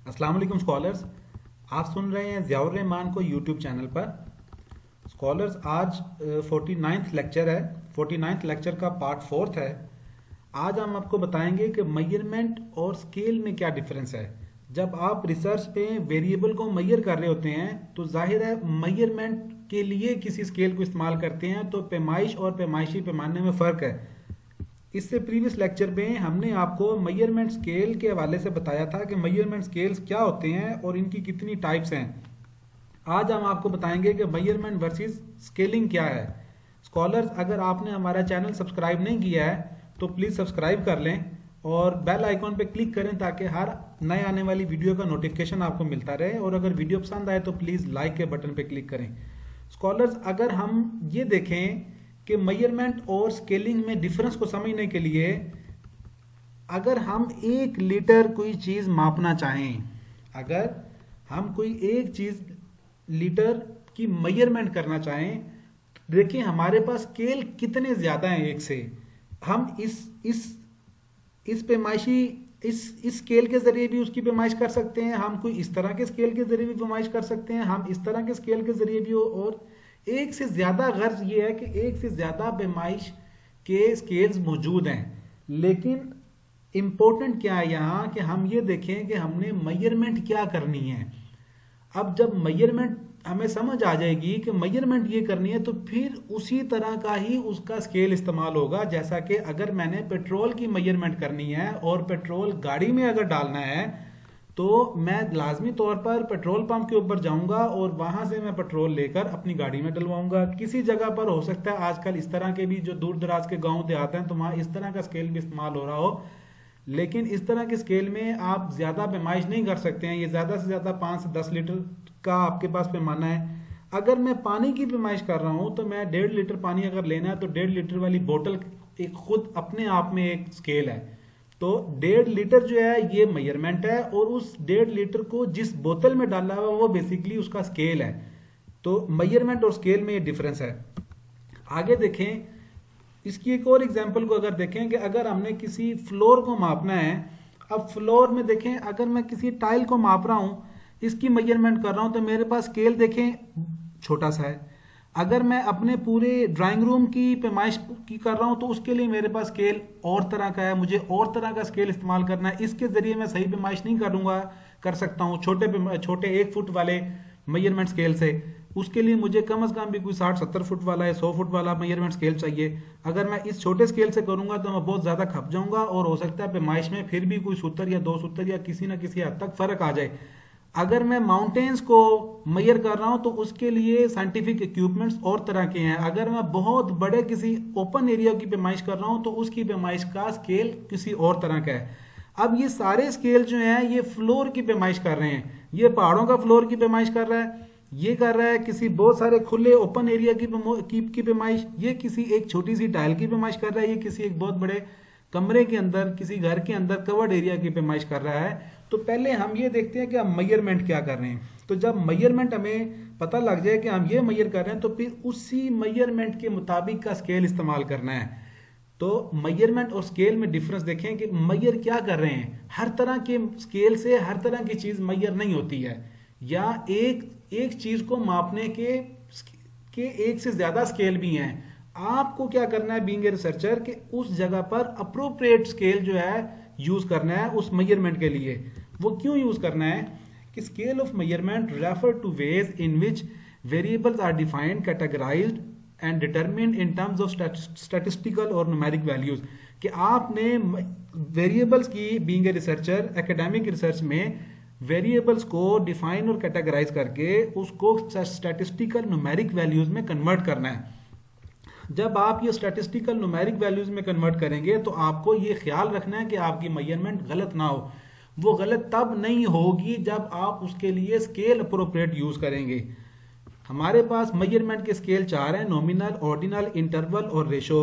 अस्सलाम वालेकुम स्कॉलर्स। आप सुन रहे हैं ज़ियाउर रहमान को यूट्यूब चैनल पर। स्कॉलर्स आज 49th लेक्चर है। 49th लेक्चर का पार्ट 4 है। आज हम आपको बताएंगे कि मेजरमेंट और स्केल में क्या डिफरेंस है। जब आप रिसर्च पे वेरिएबल को मेजर कर रहे होते हैं तो जाहिर है मेजरमेंट के लिए किसी स्केल को इस्तेमाल करते हैं, तो पैमाइश और पैमाइशी पैमाने में फ़र्क है। इससे प्रीवियस लेक्चर में हमने आपको मेजरमेंट स्केल के हवाले से बताया था कि मेजरमेंट स्केल्स क्या होते हैं और इनकी कितनी टाइप्स हैं। आज हम आपको बताएंगे कि मेजरमेंट वर्सेस स्केलिंग क्या है। स्कॉलर्स, अगर आपने हमारा चैनल सब्सक्राइब नहीं किया है तो प्लीज़ सब्सक्राइब कर लें और बेल आइकॉन पे क्लिक करें ताकि हर नए आने वाली वीडियो का नोटिफिकेशन आपको मिलता रहे। और अगर वीडियो पसंद आए तो प्लीज़ लाइक के बटन पे क्लिक करें। स्कॉलर्स, अगर हम ये देखें कि मेजरमेंट और स्केलिंग में डिफरेंस को समझने के लिए, अगर हम 1 लीटर कोई चीज़ मापना चाहें, अगर हम कोई एक चीज़ लीटर की मेजरमेंट करना चाहें, देखिए हमारे पास स्केल कितने ज़्यादा हैं एक से। हम इस पैमाइशी इस स्केल के ज़रिए भी उसकी पैमाइश कर सकते हैं, हम कोई इस तरह के स्केल के ज़रिए भी पैमाइश कर सकते हैं, हम इस तरह के स्केल के ज़रिए भी। और एक से ज़्यादा गर्ज ये है कि एक से ज़्यादा पैमाइश के स्केल्स मौजूद हैं। लेकिन इम्पोर्टेंट क्या है यहाँ कि हम ये देखें कि हमने मेजरमेंट क्या करनी है। अब जब मेजरमेंट हमें समझ आ जाएगी कि मेजरमेंट ये करनी है तो फिर उसी तरह का ही उसका स्केल इस्तेमाल होगा। जैसा कि अगर मैंने पेट्रोल की मेजरमेंट करनी है और पेट्रोल गाड़ी में अगर डालना है तो मैं लाजमी तौर पर पेट्रोल पंप के ऊपर जाऊंगा और वहां से मैं पेट्रोल लेकर अपनी गाड़ी में डलवाऊंगा। किसी जगह पर हो सकता है आजकल इस तरह के भी जो दूर दराज के गांव देहात हैं तो वहां इस तरह का स्केल भी इस्तेमाल हो रहा हो, लेकिन इस तरह के स्केल में आप ज़्यादा पैमाइश नहीं कर सकते हैं। ये ज़्यादा से ज़्यादा 5 से 10 लीटर का आपके पास पैमाना है। अगर मैं पानी की पैमाइश कर रहा हूँ तो मैं 1.5 लीटर पानी अगर लेना है तो 1.5 लीटर वाली बोतल एक खुद अपने आप में एक स्केल है। तो 1.5 लीटर जो है ये मेजरमेंट है और उस 1.5 लीटर को जिस बोतल में डाला हुआ वो बेसिकली उसका स्केल है। तो मेजरमेंट और स्केल में ये डिफरेंस है। आगे देखें, इसकी एक और एग्जांपल को अगर देखें कि अगर हमने किसी फ्लोर को मापना है। अब फ्लोर में देखें, अगर मैं किसी टाइल को माप रहा हूं, इसकी मेजरमेंट कर रहा हूं तो मेरे पास स्केल देखें छोटा सा है। अगर मैं अपने पूरे ड्राइंग रूम की पैमाइश की कर रहा हूं तो उसके लिए मेरे पास स्केल और तरह का है, मुझे और तरह का स्केल इस्तेमाल करना है। इसके जरिए मैं सही पैमाइश नहीं करूंगा, कर सकता हूं छोटे 1 फुट वाले मेजरमेंट स्केल से। उसके लिए मुझे कम से कम भी कोई 60-70 फुट वाला या 100 फुट वाला मेजरमेंट स्केल चाहिए। अगर मैं इस छोटे स्केल से करूंगा तो मैं बहुत ज़्यादा खप जाऊंगा और हो सकता है पैमाइश में फिर भी कोई सूत्र या 2 सूत्र या किसी न किसी हद तक फ़र्क आ जाए। अगर मैं माउंटेन्स को मेजर कर रहा हूं तो उसके लिए साइंटिफिक इक्विपमेंट्स और तरह के हैं। अगर मैं बहुत बड़े किसी ओपन एरिया की पैमाइश कर रहा हूं तो उसकी पैमाइश का स्केल किसी और तरह का है। अब ये सारे स्केल जो हैं ये फ्लोर की पैमाइश कर रहे हैं। ये पहाड़ों का फ्लोर की पैमाइश कर रहा है, ये कर रहा है किसी बहुत सारे खुले ओपन एरिया की पैमाइश, ये किसी एक छोटी सी टाइल की पैमाइश कर रहा है, ये किसी एक बहुत बड़े कमरे के अंदर किसी घर के अंदर कवर्ड एरिया की पैमाइश कर रहा है। तो पहले हम ये देखते हैं कि हम मेजरमेंट क्या कर रहे हैं। तो जब मेजरमेंट हमें पता लग जाए कि हम ये मेजर कर रहे हैं तो फिर उसी मेजरमेंट के मुताबिक का स्केल इस्तेमाल करना है। तो मेजरमेंट और स्केल में डिफरेंस देखें कि मेजर क्या कर रहे हैं। हर तरह के स्केल से हर तरह की चीज़ मेजर नहीं होती है, या एक चीज़ को मापने के एक से ज़्यादा स्केल भी हैं। आपको क्या करना है बीइंग ए रिसर्चर कि उस जगह पर अप्रोप्रिएट स्केल जो है यूज करना है उस मेजरमेंट के लिए। वो क्यों यूज करना है कि scale of measurement refer to ways in which variables are defined, categorized and determined in terms of statistical और न्यूमेरिक वैल्यूज। कि आपने वेरिएबल्स की being a researcher academic research में वेरिएबल्स को डिफाइन और कैटेगराइज करके उसको स्टैटिस्टिकल न्यूमेरिक वैल्यूज में कन्वर्ट करना है। जब आप ये स्टैटिस्टिकल न्यूमेरिक वैल्यूज में कन्वर्ट करेंगे तो आपको ये ख्याल रखना है कि आपकी मेजरमेंट गलत ना हो। वो गलत तब नहीं होगी जब आप उसके लिए स्केल अप्रोप्रिएट यूज करेंगे। हमारे पास मेजरमेंट के स्केल 4 हैं, नॉमिनल, ऑर्डिनल, इंटरवल और रेशो।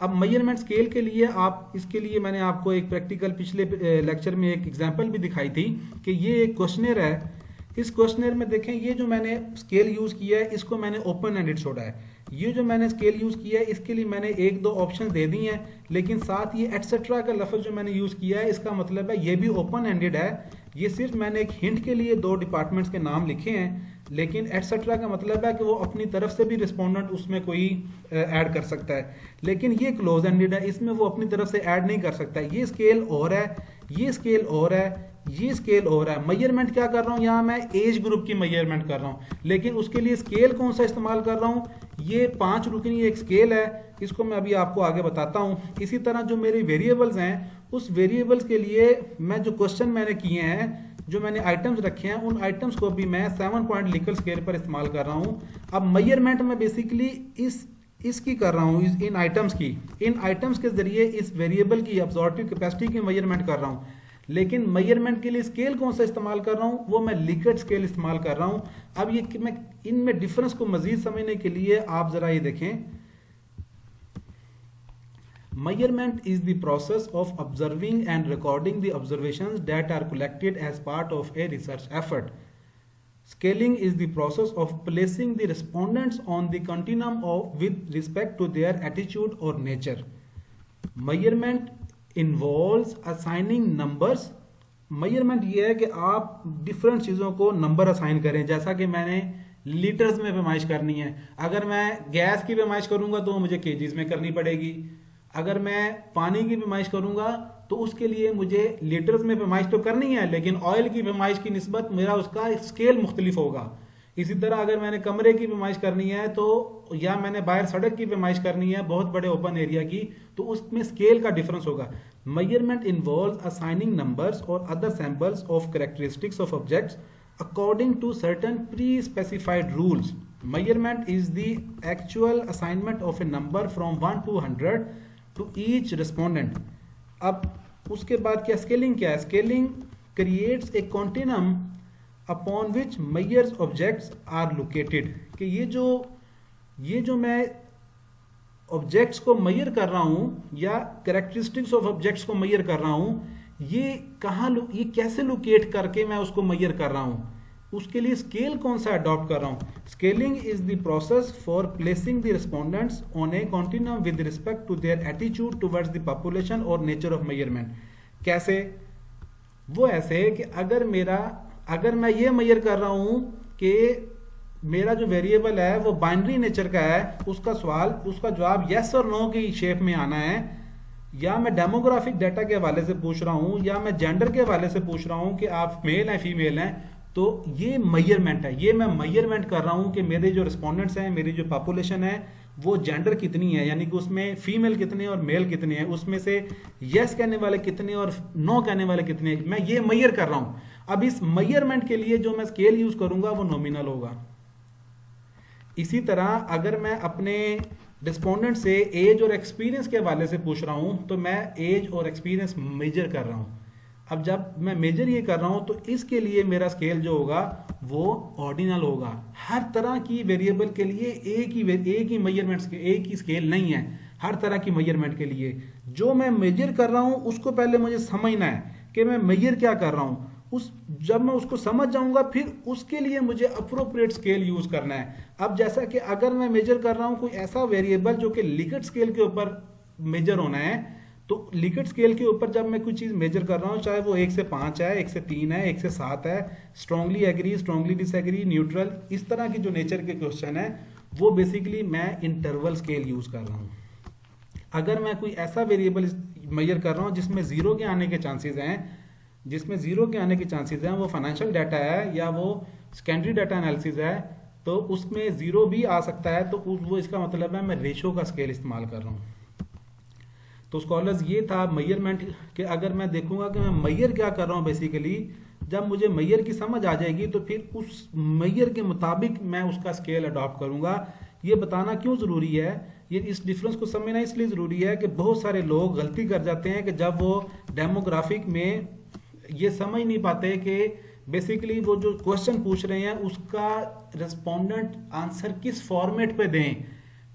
अब मेजरमेंट स्केल के लिए इसके लिए मैंने आपको एक प्रैक्टिकल पिछले लेक्चर में एक एग्जांपल भी दिखाई थी कि ये एक क्वेश्चनर है। इस क्वेश्चनर में देखें, ये जो मैंने स्केल यूज किया है इसको मैंने ओपन एंडेड छोड़ा है। ये जो मैंने स्केल यूज किया है इसके लिए मैंने 1-2 ऑप्शन दे दी हैं, लेकिन साथ ये एटसेट्रा का लफ्ज जो मैंने यूज किया है इसका मतलब है ये भी ओपन एंडेड है, ये सिर्फ मैंने एक हिंट के लिए 2 डिपार्टमेंट्स के नाम लिखे हैं, लेकिन एटसेट्रा का मतलब है कि वो अपनी तरफ से भी रिस्पोंडेंट उसमें कोई ऐड कर सकता है, लेकिन ये क्लोज एंडेड है, इसमें वो अपनी तरफ से ऐड नहीं कर सकता। ये स्केल और है, ये स्केल और है, ये स्केल और है। मेजरमेंट क्या कर रहा हूँ यहाँ मैं, एज ग्रुप की मेजरमेंट कर रहा हूँ, लेकिन उसके लिए स्केल कौन सा इस्तेमाल कर रहा हूँ, ये 5 रुकनी एक स्केल है, इसको मैं अभी आपको आगे बताता हूँ। इसी तरह जो मेरे वेरिएबल्स हैं, उस वेरिएबल्स के लिए मैं जो क्वेश्चन मैंने किए हैं, जो मैंने आइटम्स रखे हैं, उन आइटम्स को भी मैं 7 पॉइंट लिकल स्केल पर इस्तेमाल कर रहा हूँ। अब मेजरमेंट में बेसिकली इसकी कर रहा हूँ, इन आइटम्स के जरिए इस वेरिएबल की अब्जॉर्प्टिव कैपेसिटी की मेजरमेंट कर रहा हूँ, लेकिन मेजरमेंट के लिए स्केल कौन सा इस्तेमाल कर रहा हूँ, वो मैं लिकट स्केल इस्तेमाल कर रहा हूँ। अब ये मैं इनमें डिफरेंस को मजीद समझने के लिए आप जरा ये देखें। Measurement is the process of observing and recording the observations that are collected as part of a research effort. Scaling is the process of placing the respondents on the continuum with respect to their attitude or nature. Measurement involves assigning numbers. Measurement ये है कि आप different चीज़ों को number assign करें, जैसा कि मैंने लीटर्स में पैमाइश करनी है। अगर मैं गैस की पैमाइश करूंगा तो मुझे केजीज में करनी पड़ेगी। अगर मैं पानी की पैमाइश करूंगा तो उसके लिए मुझे लीटर्स में पैमाइश तो करनी है, लेकिन ऑयल की पैमाइश की निस्बत मेरा उसका स्केल मुख्तलिफ होगा। इसी तरह अगर मैंने कमरे की पैमाइश करनी है तो, या मैंने बाहर सड़क की पैमाइश करनी है बहुत बड़े ओपन एरिया की, तो उसमें स्केल का डिफरेंस होगा। मेजरमेंट इन्वॉल्व्स असाइनिंग नंबर्स और other samples of characteristics of objects according to certain pre-specified rules. Measurement is the actual assignment of a number from 1 to 100 to each respondent. अब उसके बाद क्या स्केलिंग क्या है? Scaling creates a continuum upon which measured objects are located. कि ये जो मैं ऑब्जेक्ट्स को मेजर कर रहा हूं या कैरेक्टरिस्टिक्स ऑफ ऑब्जेक्ट्स को मेजर कर रहा हूं, ये कैसे लोकेट करके मैं उसको मेजर कर रहा हूं, उसके लिए स्केल कौन सा अडॉप्ट कर रहा हूं। Scaling is the process for placing the respondents on a continuum with respect to their attitude towards the population और नेचर ऑफ मेजरमेंट। कैसे? वो ऐसे कि अगर मैं ये मेजर कर रहा हूं कि मेरा जो वेरिएबल है वो बाइनरी नेचर का है, उसका जवाब यस और नो की शेप में आना है, या मैं डेमोग्राफिक डाटा के हवाले से पूछ रहा हूं, या मैं जेंडर के हवाले से पूछ रहा हूं कि आप मेल हैं फीमेल हैं, तो ये मेजरमेंट है। ये मैं मेजरमेंट कर रहा हूं कि मेरे जो रिस्पोंडेंट्स हैं, मेरी जो पॉपुलेशन है, वो जेंडर कितनी है, यानी कि उसमें फीमेल कितने और मेल कितने हैं, उसमें से यस कहने वाले कितने और नो कहने वाले कितने, मैं ये मेजर कर रहा हूं। अब इस मेजरमेंट के लिए जो मैं स्केल यूज करूंगा वो नॉमिनल होगा। इसी तरह अगर मैं अपने रिस्पोंडेंट से एज और एक्सपीरियंस के हवाले से पूछ रहा हूं, तो मैं एज और एक्सपीरियंस मेजर कर रहा हूं। अब जब मैं मेजर ये कर रहा हूं तो इसके लिए मेरा स्केल जो होगा वो ऑर्डिनल होगा। हर तरह की वेरिएबल के लिए एक ही मेजरमेंट, एक ही स्केल नहीं है। हर तरह की मेजरमेंट के लिए जो मैं मेजर कर रहा हूं उसको पहले मुझे समझना है कि मैं मेजर क्या कर रहा हूं। जब मैं उसको समझ जाऊंगा फिर उसके लिए मुझे अप्रोप्रिएट स्केल यूज करना है। अब जैसा कि अगर मैं मेजर कर रहा हूं कोई ऐसा वेरिएबल जो कि लिकट स्केल के ऊपर मेजर होना है, तो लिकट स्केल के ऊपर जब मैं कोई चीज मेजर कर रहा हूं, चाहे वो 1 से 5 है, 1 से 3 है, 1 से 7 है, strongly agree, strongly disagree, neutral, इस तरह की जो नेचर के क्वेश्चन है वो बेसिकली मैं इंटरवल स्केल यूज कर रहा हूं। अगर मैं कोई ऐसा वेरिएबल मेजर कर रहा हूं जिसमें जीरो के आने के चांसेस हैं, वो फाइनेंशियल डाटा है या वो सेकेंडरी डाटा एनालिसिस है, तो उसमें जीरो भी आ सकता है, तो वो इसका मतलब है मैं रेशो का स्केल इस्तेमाल कर रहा हूं। तो स्कॉलर्स ये था मेजरमेंट कि अगर मैं देखूंगा कि मैं मेजर क्या कर रहा हूं, बेसिकली जब मुझे मेजर की समझ आ जाएगी तो फिर उस मेजर के मुताबिक मैं उसका स्केल अडॉप्ट करूंगा। ये बताना क्यों जरूरी है, ये इस डिफरेंस को समझना इसलिए जरूरी है कि बहुत सारे लोग गलती कर जाते हैं कि जब वो डेमोग्राफिक में ये समझ नहीं पाते कि बेसिकली वो जो क्वेश्चन पूछ रहे हैं उसका रिस्पोंडेंट आंसर किस फॉर्मेट पे दें।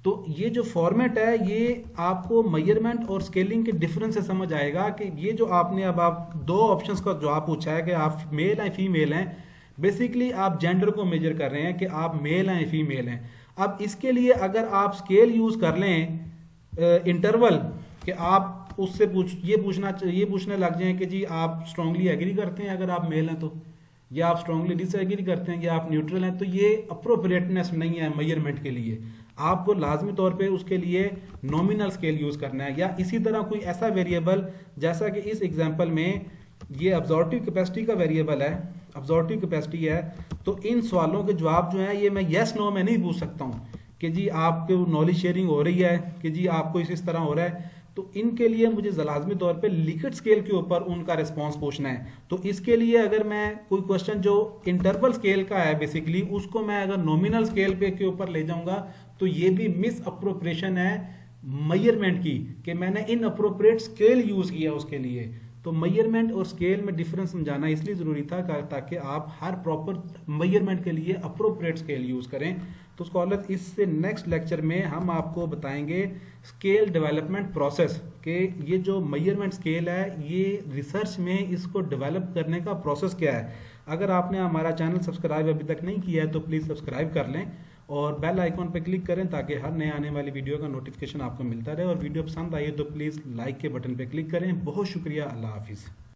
तो ये जो फॉर्मेट है ये आपको मेजरमेंट और स्केलिंग के डिफरेंस से समझ आएगा कि ये जो आपने अब आप 2 ऑप्शंस का जवाब पूछा है कि आप मेल हैं फीमेल हैं, बेसिकली आप जेंडर को मेजर कर रहे हैं कि आप मेल हैं फीमेल हैं। अब इसके लिए अगर आप स्केल यूज कर लें इंटरवल, कि आप उससे ये पूछने लग जाएं कि जी आप स्ट्रांगली एग्री करते हैं अगर आप मेल हैं तो, या आप स्ट्रांगली डिसएग्री करते हैं, या आप न्यूट्रल हैं, तो ये अप्रोप्रिएटनेस नहीं है मेजरमेंट के लिए। आपको लाजमी तौर पे उसके लिए नॉमिनल स्केल यूज करना है, या इसी तरह कोई ऐसा वेरिएबल जैसा कि इस एग्जांपल में ये अब्जॉर्प्टिव कैपेसिटी का वेरिएबल है, अब्जॉर्प्टिव कैपेसिटी है। तो इन सवालों के जवाब जो है ये मैं यस नो में नहीं पूछ सकता हूँ कि जी आपको नॉलेज शेयरिंग हो रही है, कि जी आपको इस तरह हो रहा है। तो इनके लिए मुझे लाजमी तौर पे लिखित स्केल के ऊपर उनका रिस्पांस पूछना है। तो इसके लिए अगर मैं कोई क्वेश्चन जो इंटरवल स्केल का है बेसिकली, उसको मैं अगर नॉमिनल स्केल पे के ऊपर ले जाऊंगा तो ये भी मिस अप्रोप्रिएशन है मेजरमेंट की, कि मैंने इन अप्रोप्रिएट स्केल यूज किया उसके लिए। तो मेजरमेंट और स्केल में डिफरेंस समझाना इसलिए जरूरी था ताकि आप हर प्रॉपर मेजरमेंट के लिए अप्रोप्रिएट स्केल यूज करें। तो स्कॉलर इससे नेक्स्ट लेक्चर में हम आपको बताएंगे स्केल डेवलपमेंट प्रोसेस, के ये जो मेजरमेंट स्केल है ये रिसर्च में इसको डेवलप करने का प्रोसेस क्या है। अगर आपने हमारा चैनल सब्सक्राइब अभी तक नहीं किया है तो प्लीज़ सब्सक्राइब कर लें और बेल आइकॉन पर क्लिक करें ताकि हर नए आने वाली वीडियो का नोटिफिकेशन आपको मिलता रहे। और वीडियो पसंद आई है तो प्लीज़ लाइक के बटन पर क्लिक करें। बहुत शुक्रिया, अल्लाह हाफिज़।